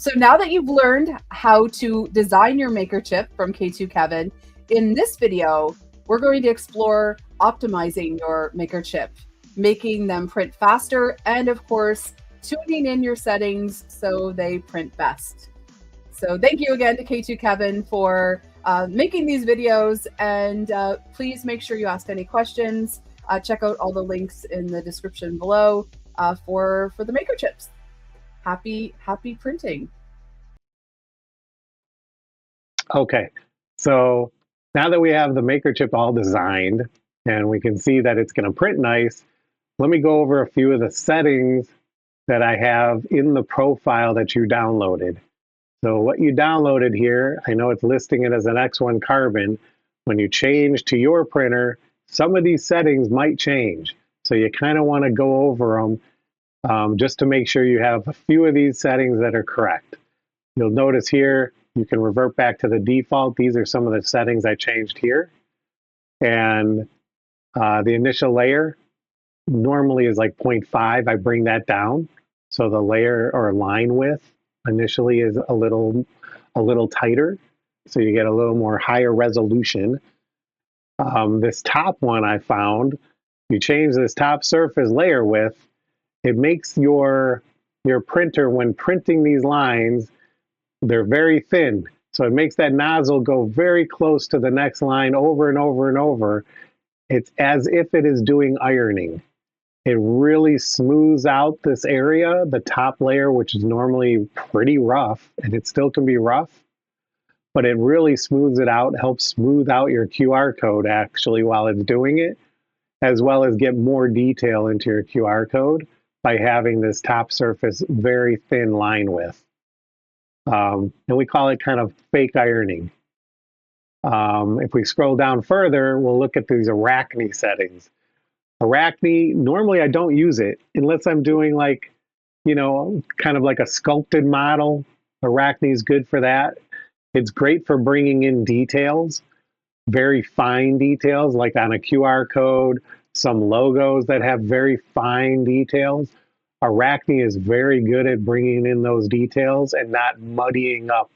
So now that you've learned how to design your MakerChip from K2 Kevin, in this video, we're going to explore optimizing your MakerChip, making them print faster, and of course, tuning in your settings so they print best. So thank you again to K2 Kevin for making these videos, and please make sure you ask any questions. Check out all the links in the description below for the MakerChips. Happy printing. Okay, so now that we have the MakerChip all designed and we can see that it's going to print nice, let me go over a few of the settings that I have in the profile that you downloaded. So what you downloaded here, I know it's listing it as an X1 carbon. When you change to your printer, some of these settings might change. So you kind of want to go over them just to make sure you have a few of these settings that are correct. You'll notice here, you can revert back to the default. These are some of the settings I changed here. And the initial layer normally is like 0.5. I bring that down. So the layer or line width initially is a little tighter. So you get a little more higher resolution. This top one I found, you change this top surface layer width, it makes your printer, when printing these lines, they're very thin. So it makes that nozzle go very close to the next line over and over and over. It's as if it is doing ironing. It really smooths out this area, the top layer, which is normally pretty rough, and it still can be rough, but it really smooths it out, helps smooth out your QR code actually while it's doing it, as well as get more detail into your QR code by having this top surface very thin line width. And we call it kind of fake ironing. If we scroll down further, we'll look at these Arachne settings. Arachne, normally I don't use it unless I'm doing like, you know, kind of like a sculpted model. Arachne is good for that. It's great for bringing in details, very fine details, like on a QR code, some logos that have very fine details. Arachne is very good at bringing in those details and not muddying up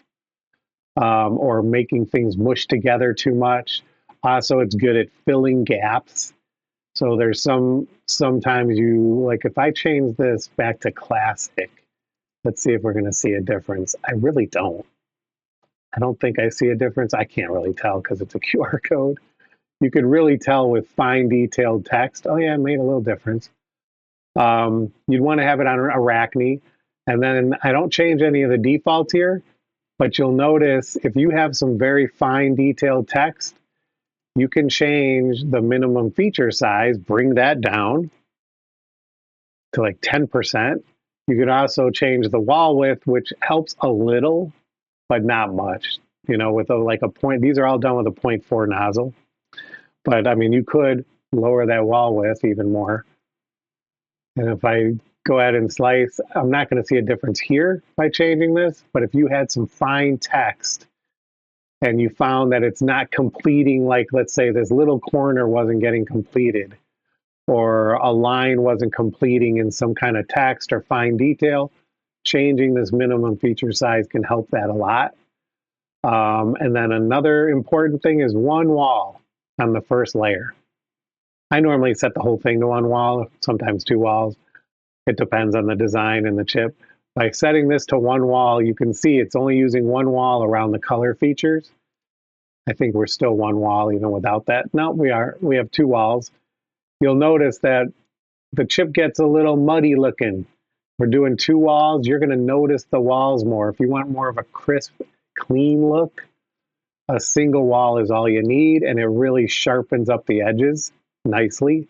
or making things mush together too much. Also, it's good at filling gaps. So there's sometimes you, like if I change this back to classic, let's see if we're going to see a difference. I really don't. I don't think I see a difference. I can't really tell because it's a QR code. You could really tell with fine detailed text. Oh yeah, it made a little difference. You'd want to have it on Arachne. And then I don't change any of the defaults here, but you'll notice if you have some very fine detailed text, you can change the minimum feature size, bring that down to like 10%. You can also change the wall width, which helps a little, but not much. You know, with like a point, these are all done with a 0.4 nozzle. But I mean, you could lower that wall width even more. And if I go ahead and slice, I'm not going to see a difference here by changing this. But if you had some fine text and you found that it's not completing, like let's say this little corner wasn't getting completed, or a line wasn't completing in some kind of text or fine detail, changing this minimum feature size can help that a lot. And then another important thing is one wall on the first layer. I normally set the whole thing to one wall, sometimes two walls. It depends on the design and the chip. By setting this to one wall, you can see it's only using one wall around the color features. I think we're still one wall even without that. No, we have two walls. You'll notice that the chip gets a little muddy looking. We're doing two walls. You're going to notice the walls more. If you want more of a crisp, clean look, a single wall is all you need, and it really sharpens up the edges nicely.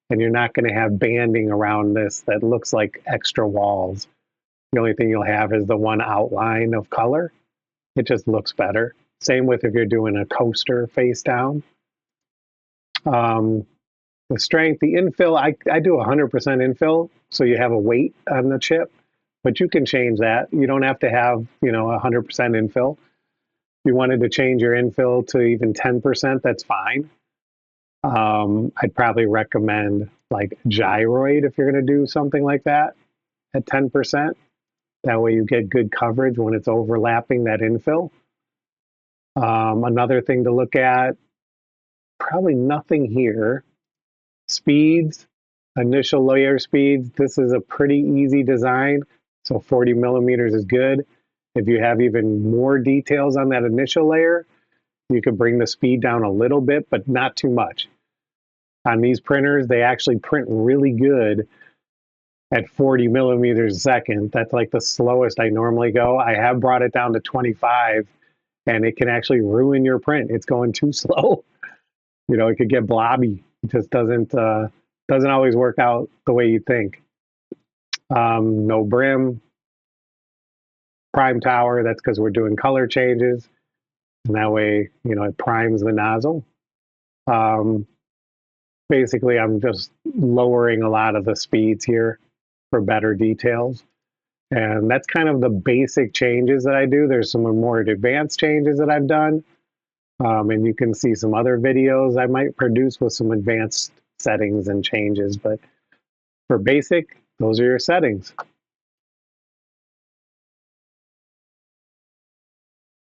And you're not going to have banding around this that looks like extra walls. The only thing you'll have is the one outline of color. It just looks better. Same with if you're doing a coaster face down. The strength, the infill, I do 100% infill, so you have a weight on the chip, but you can change that. You don't have to have, 100% infill. If you wanted to change your infill to even 10%, that's fine. I'd probably recommend like gyroid if you're going to do something like that at 10%. That way you get good coverage when it's overlapping that infill. Another thing to look at, probably nothing here. Speeds, initial layer speeds. This is a pretty easy design, so 40 millimeters is good. If you have even more details on that initial layer, you could bring the speed down a little bit, but not too much. On these printers, they actually print really good at 40 millimeters a second. That's like the slowest I normally go. I have brought it down to 25, and it can actually ruin your print. It's going too slow. You know, it could get blobby. It just doesn't always work out the way you think. No brim, prime tower. That's because we're doing color changes, and that way, you know, it primes the nozzle. Basically, I'm just lowering a lot of the speeds here for better details. And that's kind of the basic changes that I do. There's some more advanced changes that I've done. And you can see some other videos I might produce with some advanced settings and changes. But for basic, those are your settings.